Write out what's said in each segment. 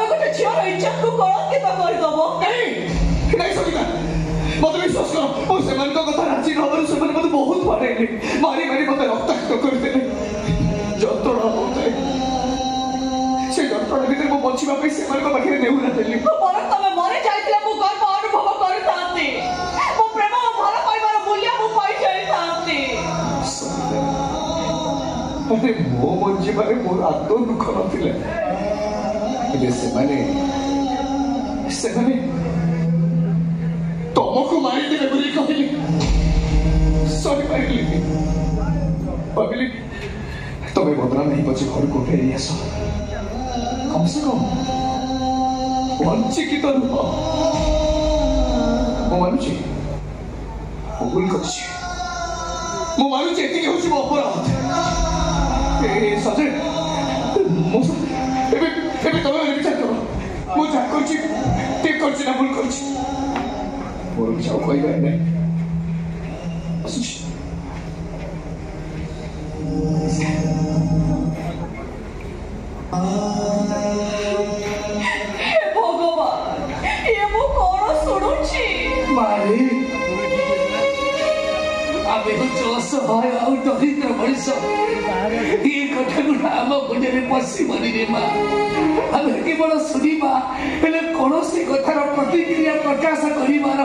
गोटे झीर इज्जत को कलंकित करदेव नहीं सविता मत विश्वास कर और सेमान को कथा राजी नहबार से मत बहुत मारे मारी मारी मत रक्ताक्त करदे जंत्रणा होता से जंत्रणा भीतर मो बचिबा पे सेमान को पाखे नेउरा देली पर तमे मरे जाइतिले मु गर्व अनुभव करतांती मो प्रेम और भल पाइबार मूल्य मु पाइ जाइतांती अरे मो बचिबारे मोर आत्म दुख नथिले इले सेमाने तुमको मारी देवे बोली कहली सॉरी पाइली भाविली तुम्हें बदला नहीं बचे घर को फेरी आस कम से कम वंचित तो नुह मु मानुची भूल करछि मु मानुची एति होछि मो अपराध ए सजे मु एबे तमे विचार करो मु जा करछि ठीक करछि ना भूल करछि मोर जाओ कोई बात नहीं भगवान ये मु कौन सुनुची मारी आबे हो जोश भाई और दरिद्र मनुष ये कथा गुड़ा आम गुजरे पसी मरी रे मां हम केवल सुनिबा हेले कोनोसी कथार प्रतिक्रिया प्रकाश करिबार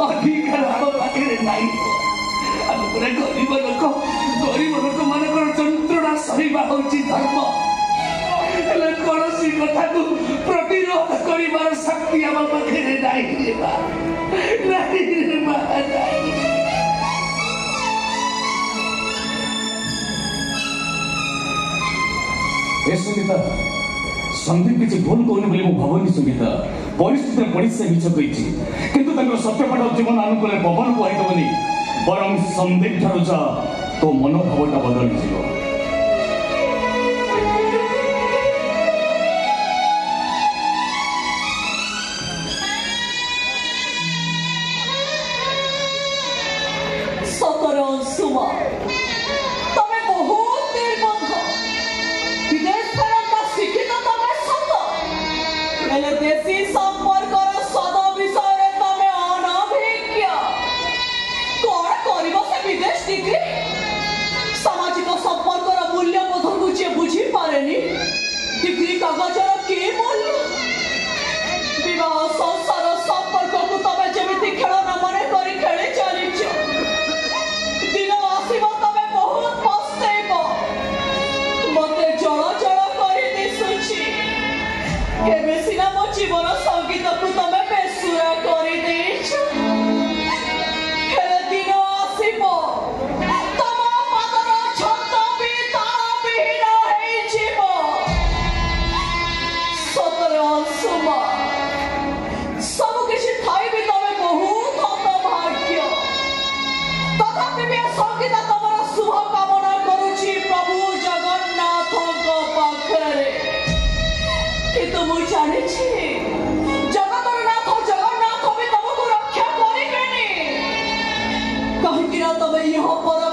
अधिकार हम पाखे नाही हम पुरा गरीब लोक मानकर जंत्रणा सहिबा होची धर्म हेले कोनोसी कथा को प्रतिरोध करिबार शक्ति हम पाखे नाही रे मां नाही रे मां सुमिता संदीप किसी भूल कौन बोली भावनी सुमिता परिस्थिति पड़ी से मिछ कही किंतु सत्यपाठ जीवन अनुकूल पवन को आईदबनी बरं संदीप ठारू जा तो मनोभावटा बदल जीव सतर अंशुमा तमे बहुत निर्बंध विदेश फेरंता शिक्षित तमे सत हेले देशी संपर्कर सद विषय तमे अनभिज्ञ कौन करिबो से विदेश डिग्री सामाजिक संपर्कर मूल्यबोध को जे बुझी पारेनी डिग्री कागजर के मूल्य विवाह संसार संपर्क को तमे जेमिति खेलना मने करी खेली चलीछ दिन आसीब तमे बहुत पस्तेब मते जल जल करी दिसुछि केबे सिना मो जीवन संगीत को तमे बेसुरा करी देछ हेले दिन आसीब तम पादर छत भी तार विहीन हेई जीव सतर अंशुमा सब किसी थाई भी तमे बहुत हतभाग्य तथापि भी संगीत तमर शुभ कामना करुछि प्रभु जगन्नाथ को पाखरे किंतु मु जानिछि जगतर नाथ जगन्नाथ भी तुमको रक्षा करिबेनी कहि कि ना तमे यह पर